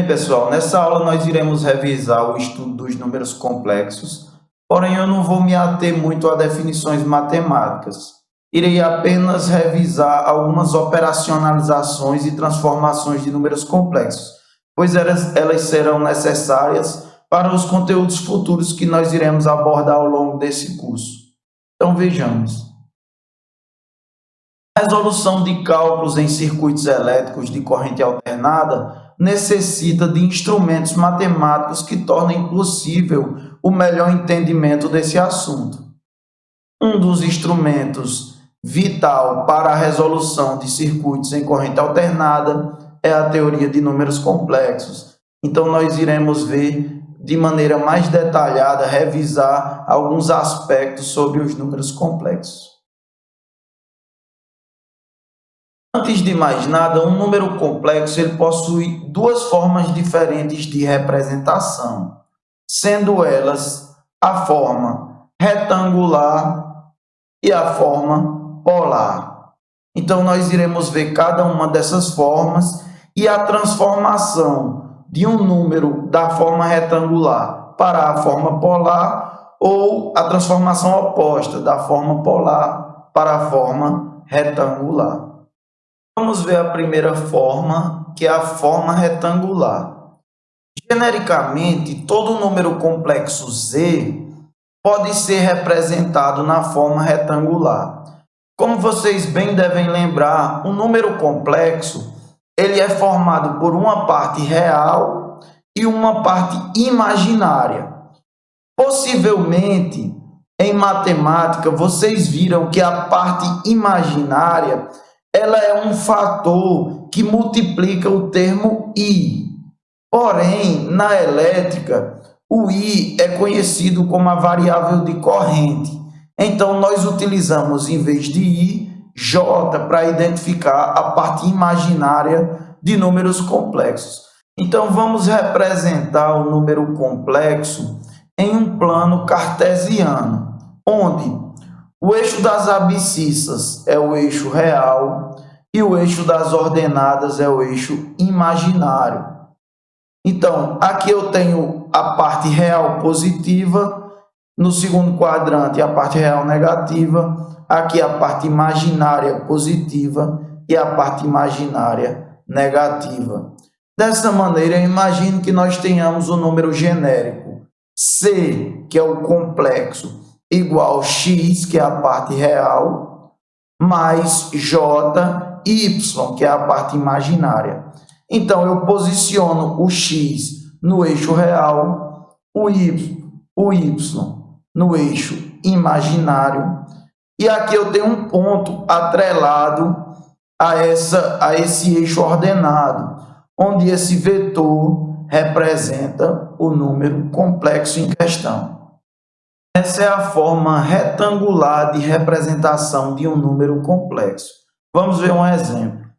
pessoal, nessa aula nós iremos revisar o estudo dos números complexos, porém eu não vou me ater muito a definições matemáticas. Irei apenas revisar algumas operacionalizações e transformações de números complexos, pois elas serão necessárias para os conteúdos futuros que nós iremos abordar ao longo desse curso. Então vejamos. A resolução de cálculos em circuitos elétricos de corrente alternada necessita de instrumentos matemáticos que tornem possível o melhor entendimento desse assunto. Um dos instrumentos vital para a resolução de circuitos em corrente alternada é a teoria de números complexos. Então, nós iremos ver de maneira mais detalhada, revisar alguns aspectos sobre os números complexos. Antes de mais nada, um número complexo ele possui duas formas diferentes de representação, sendo elas a forma retangular e a forma polar. Então, nós iremos ver cada uma dessas formas e a transformação de um número da forma retangular para a forma polar ou a transformação oposta da forma polar para a forma retangular. Vamos ver a primeira forma, que é a forma retangular. Genericamente, todo número complexo Z pode ser representado na forma retangular. Como vocês bem devem lembrar, um número complexo ele é formado por uma parte real e uma parte imaginária. Possivelmente, em matemática, vocês viram que a parte imaginária ela é um fator que multiplica o termo I. Porém, na elétrica, o I é conhecido como a variável de corrente. Então, nós utilizamos, em vez de I, J para identificar a parte imaginária de números complexos. Então, vamos representar o número complexo em um plano cartesiano, onde o eixo das abscissas é o eixo real e o eixo das ordenadas é o eixo imaginário. Então, aqui eu tenho a parte real positiva, no segundo quadrante a parte real negativa, aqui a parte imaginária positiva e a parte imaginária negativa. Dessa maneira, eu imagino que nós tenhamos o número genérico C, que é o complexo, igual x, que é a parte real, mais j, y, que é a parte imaginária. Então, eu posiciono o x no eixo real, o y no eixo imaginário, e aqui eu tenho um ponto atrelado a esse eixo ordenado, onde esse vetor representa o número complexo em questão. Essa é a forma retangular de representação de um número complexo. Vamos ver um exemplo.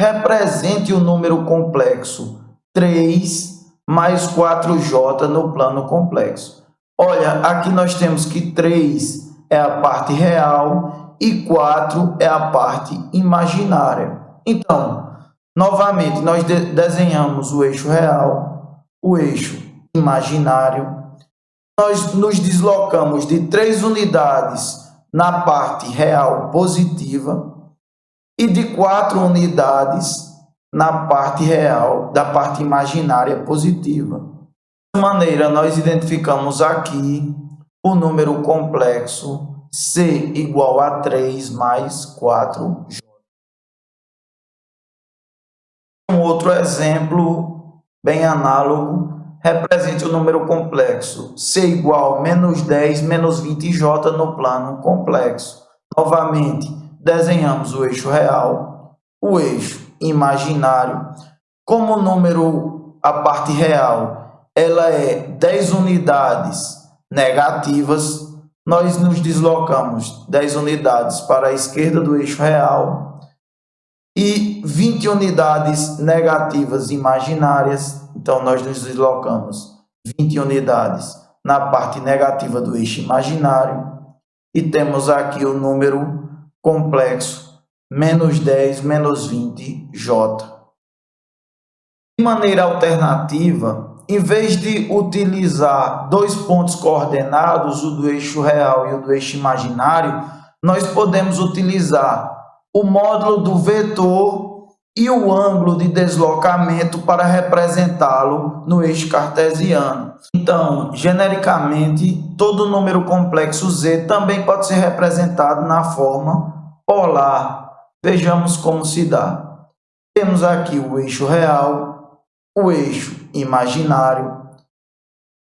Represente o número complexo 3 mais 4j no plano complexo. Olha, aqui nós temos que 3 é a parte real e 4 é a parte imaginária. Então, novamente, nós desenhamos o eixo real, o eixo imaginário. Nós nos deslocamos de 3 unidades na parte real positiva e de 4 unidades na parte real da parte imaginária positiva. Dessa maneira, nós identificamos aqui o número complexo C igual a 3 mais 4J. Um outro exemplo bem análogo. Represente o número complexo C igual a menos 10 menos 20J no plano complexo. Novamente, desenhamos o eixo real, o eixo imaginário. Como o número, a parte real, ela é 10 unidades negativas, nós nos deslocamos 10 unidades para a esquerda do eixo real e 20 unidades negativas imaginárias. Então, nós nos deslocamos 20 unidades na parte negativa do eixo imaginário e temos aqui o número complexo menos 10 menos 20J. De maneira alternativa, em vez de utilizar dois pontos coordenados, o do eixo real e o do eixo imaginário, nós podemos utilizar o módulo do vetor e o ângulo de deslocamento para representá-lo no eixo cartesiano. Então, genericamente, todo número complexo z também pode ser representado na forma polar. Vejamos como se dá. Temos aqui o eixo real, o eixo imaginário.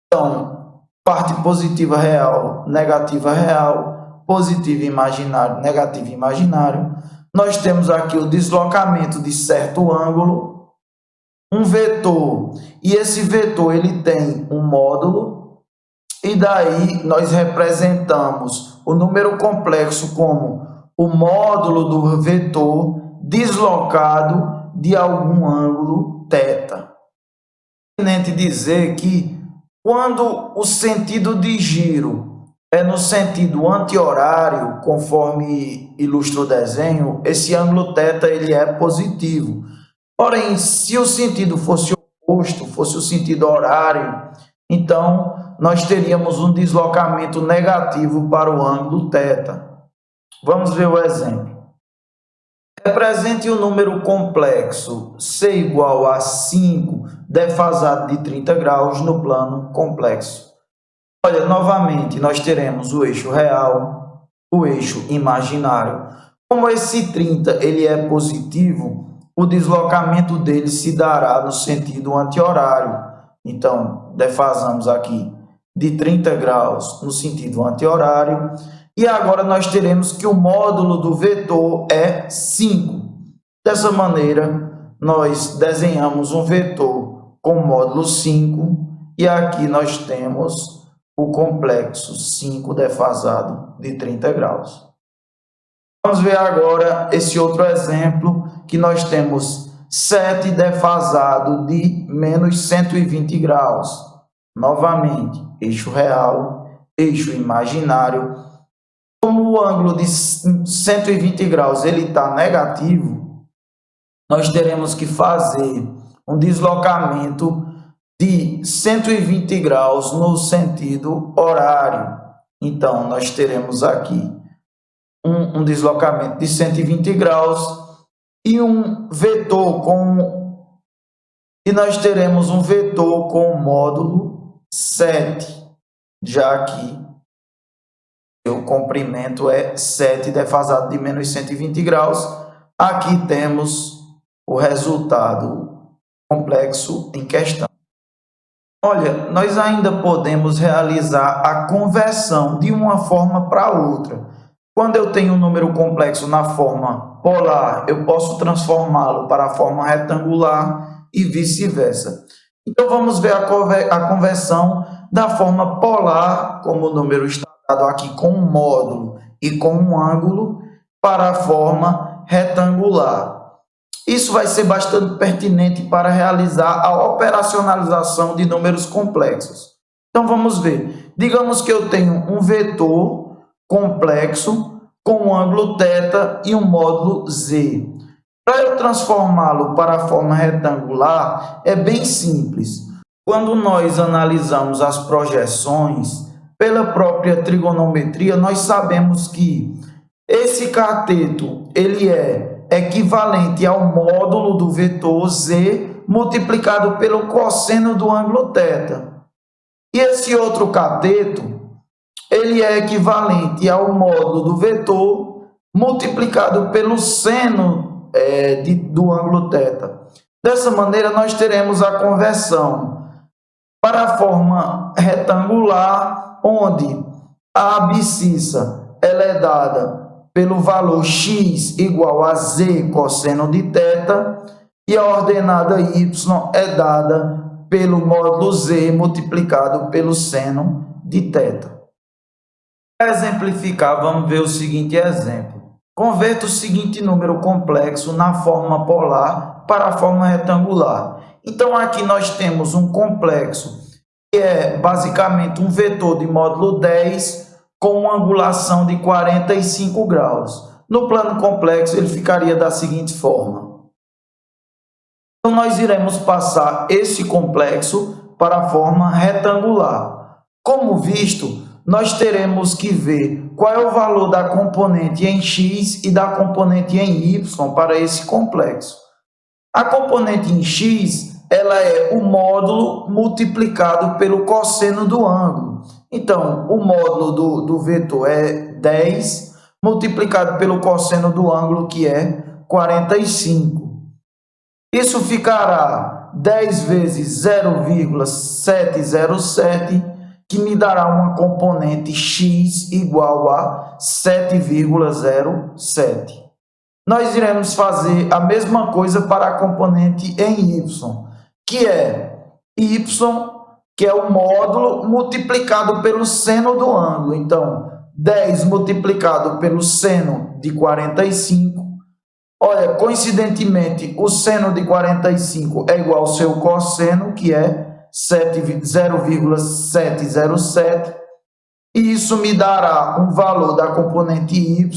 Então, parte positiva real, negativa real, positivo imaginário, negativo imaginário. Nós temos aqui o deslocamento de certo ângulo, um vetor, e esse vetor ele tem um módulo, e daí nós representamos o número complexo como o módulo do vetor deslocado de algum ângulo θ. É pertinente dizer que quando o sentido de giro é no sentido anti-horário, conforme ilustra o desenho, esse ângulo θ ele é positivo. Porém, se o sentido fosse oposto, fosse o sentido horário, então nós teríamos um deslocamento negativo para o ângulo θ. Vamos ver o exemplo. Represente o número complexo C igual a 5, defasado de 30 graus no plano complexo. Olha, novamente, nós teremos o eixo real, o eixo imaginário. Como esse 30 ele é positivo, o deslocamento dele se dará no sentido anti-horário. Então, defasamos aqui de 30 graus no sentido anti-horário. E agora nós teremos que o módulo do vetor é 5. Dessa maneira, nós desenhamos um vetor com módulo 5 e aqui nós temos o complexo 5 defasado de 30 graus. Vamos ver agora esse outro exemplo, que nós temos 7 defasado de menos 120 graus. Novamente, eixo real, eixo imaginário. Como o ângulo de 120 graus ele está negativo, nós teremos que fazer um deslocamento de 120 graus no sentido horário. Então, nós teremos aqui um deslocamento de 120 graus e um vetor com... E nós teremos um vetor com o módulo 7, já que o comprimento é 7 defasado de menos 120 graus. Aqui temos o resultado complexo em questão. Olha, nós ainda podemos realizar a conversão de uma forma para outra. Quando eu tenho um número complexo na forma polar, eu posso transformá-lo para a forma retangular e vice-versa. Então, vamos ver a conversão da forma polar, como o número está dado aqui com um módulo e com um ângulo, para a forma retangular. Isso vai ser bastante pertinente para realizar a operacionalização de números complexos. Então, vamos ver. Digamos que eu tenho um vetor complexo com um ângulo θ e um módulo z. Para eu transformá-lo para a forma retangular, é bem simples. Quando nós analisamos as projeções pela própria trigonometria, nós sabemos que esse cateto ele é equivalente ao módulo do vetor z multiplicado pelo cosseno do ângulo θ. E esse outro cateto, ele é equivalente ao módulo do vetor multiplicado pelo seno do ângulo θ. Dessa maneira, nós teremos a conversão para a forma retangular, onde a abscissa ela é dada pelo valor x igual a z cosseno de θ, e a ordenada y é dada pelo módulo z multiplicado pelo seno de θ. Para exemplificar, vamos ver o seguinte exemplo. Converta o seguinte número complexo na forma polar para a forma retangular. Então, aqui nós temos um complexo que é basicamente um vetor de módulo 10 com uma angulação de 45 graus. No plano complexo, ele ficaria da seguinte forma. Então, nós iremos passar esse complexo para a forma retangular. Como visto, nós teremos que ver qual é o valor da componente em x e da componente em y para esse complexo. A componente em x, ela é o módulo multiplicado pelo cosseno do ângulo. Então, o módulo do vetor é 10, multiplicado pelo cosseno do ângulo, que é 45. Isso ficará 10 vezes 0,707, que me dará uma componente x igual a 7,07. Nós iremos fazer a mesma coisa para a componente em y, que é y, que é o módulo multiplicado pelo seno do ângulo. Então, 10 multiplicado pelo seno de 45. Olha, coincidentemente, o seno de 45 é igual ao seu cosseno, que é 0,707. E isso me dará um valor da componente y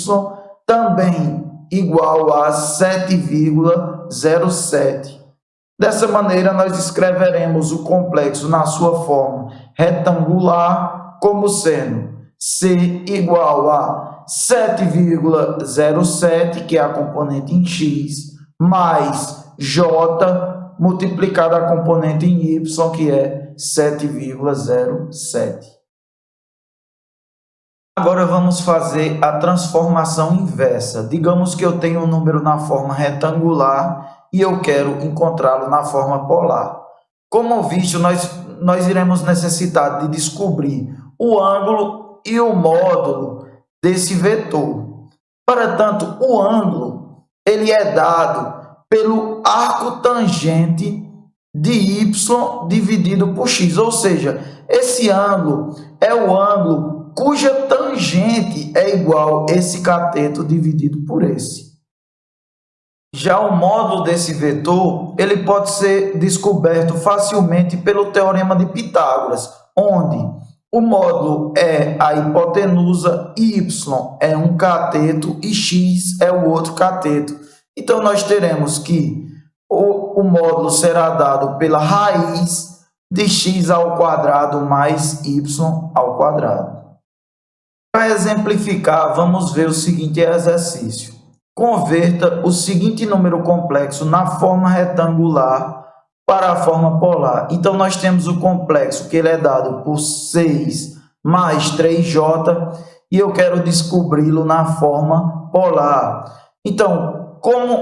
também igual a 7,07. Dessa maneira, nós escreveremos o complexo na sua forma retangular como sendo C igual a 7,07, que é a componente em x, mais J multiplicado a componente em y, que é 7,07. Agora vamos fazer a transformação inversa. Digamos que eu tenho um número na forma retangular e eu quero encontrá-lo na forma polar. Como visto, nós iremos necessitar de descobrir o ângulo e o módulo desse vetor. Para tanto, o ângulo ele é dado pelo arco tangente de y dividido por x, ou seja, esse ângulo é o ângulo cuja tangente é igual a esse cateto dividido por esse. Já o módulo desse vetor, ele pode ser descoberto facilmente pelo teorema de Pitágoras, onde o módulo é a hipotenusa, y é um cateto e x é o outro cateto. Então, nós teremos que o módulo será dado pela raiz de x ao quadrado mais y ao quadrado. Para exemplificar, vamos ver o seguinte exercício. Converta o seguinte número complexo na forma retangular para a forma polar. Então, nós temos o complexo que ele é dado por 6 mais 3j e eu quero descobri-lo na forma polar. Então,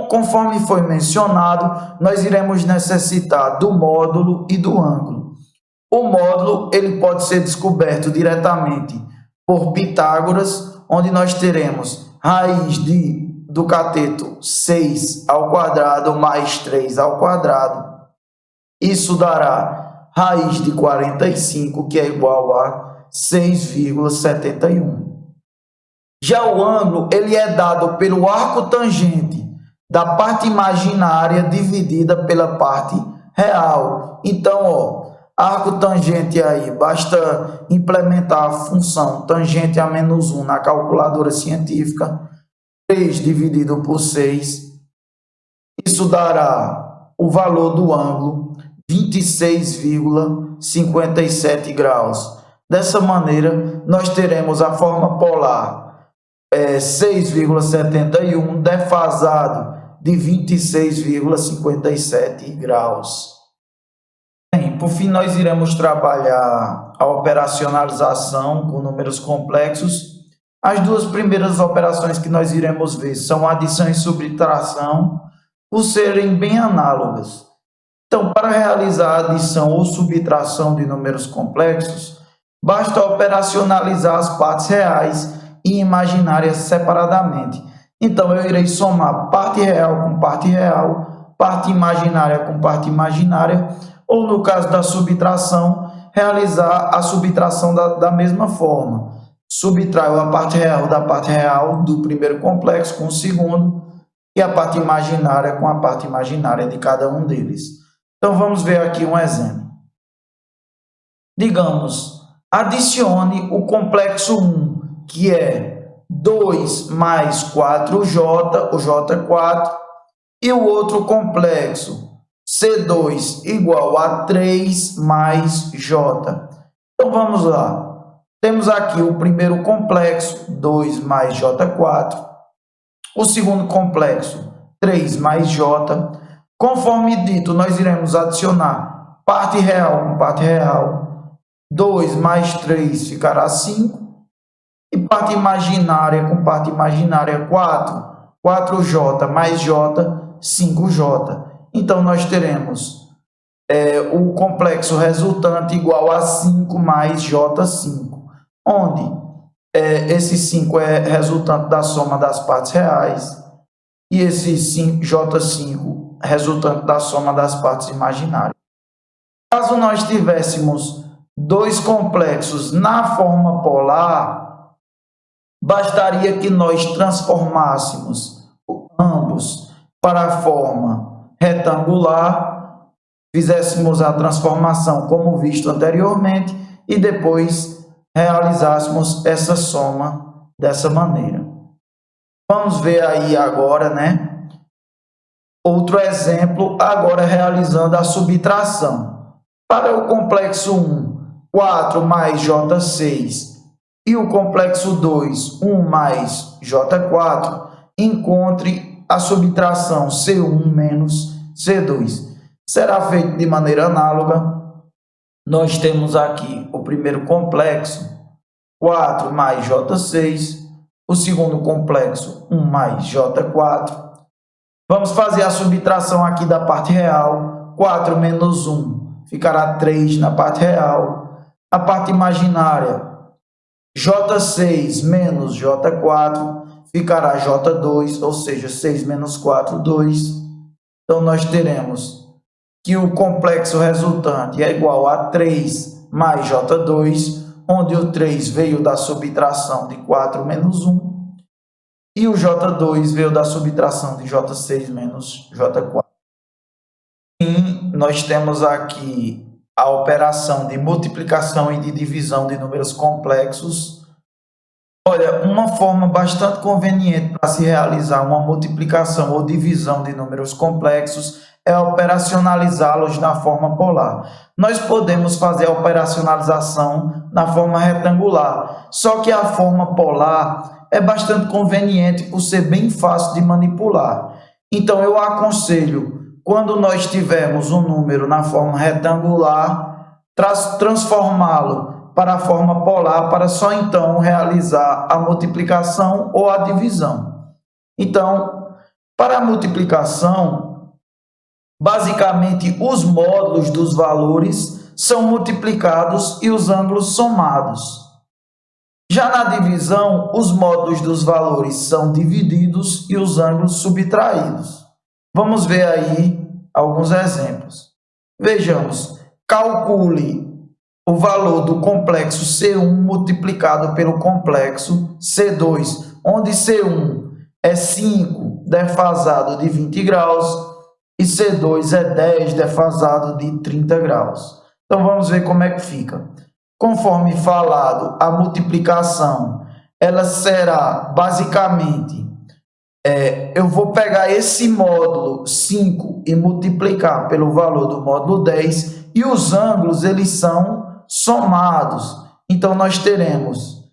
conforme foi mencionado, nós iremos necessitar do módulo e do ângulo. O módulo ele pode ser descoberto diretamente por Pitágoras, onde nós teremos raiz do cateto 6 ao quadrado mais 3 ao quadrado. Isso dará raiz de 45, que é igual a 6,71. Já o ângulo ele é dado pelo arco tangente da parte imaginária dividida pela parte real. Então, arco tangente aí, basta implementar a função tangente a menos 1 na calculadora científica, 3 dividido por 6, isso dará o valor do ângulo 26,57 graus. Dessa maneira, nós teremos a forma polar 6,71 defasado de 26,57 graus. Por fim, nós iremos trabalhar a operacionalização com números complexos. As duas primeiras operações que nós iremos ver são adição e subtração, por serem bem análogas. Então, para realizar a adição ou subtração de números complexos, basta operacionalizar as partes reais e imaginárias separadamente. Então, eu irei somar parte real com parte real, parte imaginária com parte imaginária, ou no caso da subtração, realizar a subtração da mesma forma. Subtraio a parte real do primeiro complexo com o segundo e a parte imaginária com a parte imaginária de cada um deles. Então, vamos ver aqui um exemplo. Digamos, adicione o complexo 1, que é 2 mais 4j, o j4, e o outro complexo, C2 igual a 3 mais J. Então, vamos lá. Temos aqui o primeiro complexo, 2 mais J4. O segundo complexo, 3 mais J. Conforme dito, nós iremos adicionar parte real com parte real. 2 mais 3 ficará 5. E parte imaginária com parte imaginária, 4. 4J mais J, 5J. Então, nós teremos o complexo resultante igual a 5 mais J5, onde esse 5 é resultante da soma das partes reais e esse J5 resultante da soma das partes imaginárias. Caso nós tivéssemos dois complexos na forma polar, bastaria que nós transformássemos ambos para a forma retangular, fizéssemos a transformação como visto anteriormente e depois realizássemos essa soma dessa maneira. Vamos ver aí agora, né? Outro exemplo, agora realizando a subtração. Para o complexo 1, 4 mais J6 e o complexo 2, 1 mais J4, encontre a subtração C1 menos C2. Será feito de maneira análoga. Nós temos aqui o primeiro complexo, 4 mais J6, o segundo complexo, 1 mais J4. Vamos fazer a subtração aqui da parte real, 4 menos 1, ficará 3 na parte real. A parte imaginária, J6 menos J4, ficará J2, ou seja, 6 menos 4, 2. Então, nós teremos que o complexo resultante é igual a 3 mais J2, onde o 3 veio da subtração de 4 menos 1, e o J2 veio da subtração de J6 menos J4. E nós temos aqui a operação de multiplicação e de divisão de números complexos. Olha, uma forma bastante conveniente para se realizar uma multiplicação ou divisão de números complexos é operacionalizá-los na forma polar. Nós podemos fazer a operacionalização na forma retangular, só que a forma polar é bastante conveniente por ser bem fácil de manipular. Então, eu aconselho, quando nós tivermos um número na forma retangular, transformá-lo para a forma polar, para só então realizar a multiplicação ou a divisão. Então, para a multiplicação, basicamente os módulos dos valores são multiplicados e os ângulos somados. Já na divisão, os módulos dos valores são divididos e os ângulos subtraídos. Vamos ver aí alguns exemplos. Vejamos, calcule o valor do complexo C1 multiplicado pelo complexo C2, onde C1 é 5 defasado de 20 graus e C2 é 10 defasado de 30 graus. Então, vamos ver como é que fica. Conforme falado, a multiplicação, ela será basicamente, eu vou pegar esse módulo 5 e multiplicar pelo valor do módulo 10 e os ângulos, eles são somados. Então, nós teremos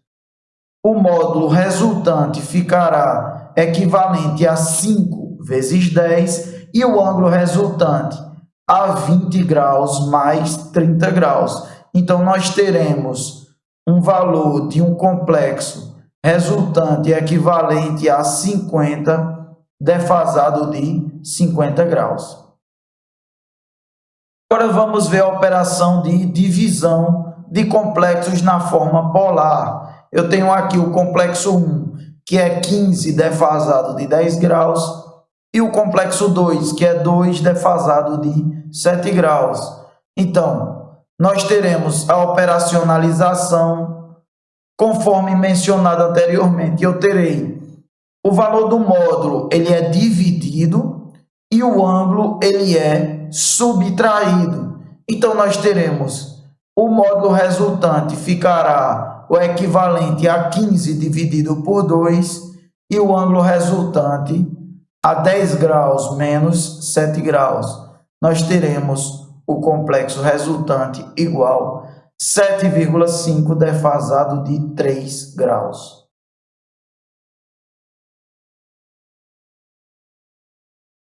o módulo resultante ficará equivalente a 5 vezes 10 e o ângulo resultante a 20 graus mais 30 graus. Então, nós teremos um valor de um complexo resultante equivalente a 50 defasado de 50 graus. Agora, vamos ver a operação de divisão de complexos na forma polar. Eu tenho aqui o complexo 1, que é 15 defasado de 10 graus, e o complexo 2, que é 2 defasado de 7 graus. Então, nós teremos a operacionalização, conforme mencionado anteriormente. Eu terei o valor do módulo, ele é dividido, e o ângulo, ele é subtraído. Então, nós teremos o módulo resultante ficará o equivalente a 15 dividido por 2, e o ângulo resultante a 10 graus menos 7 graus. nós teremos o complexo resultante igual 7,5 defasado de 3 graus.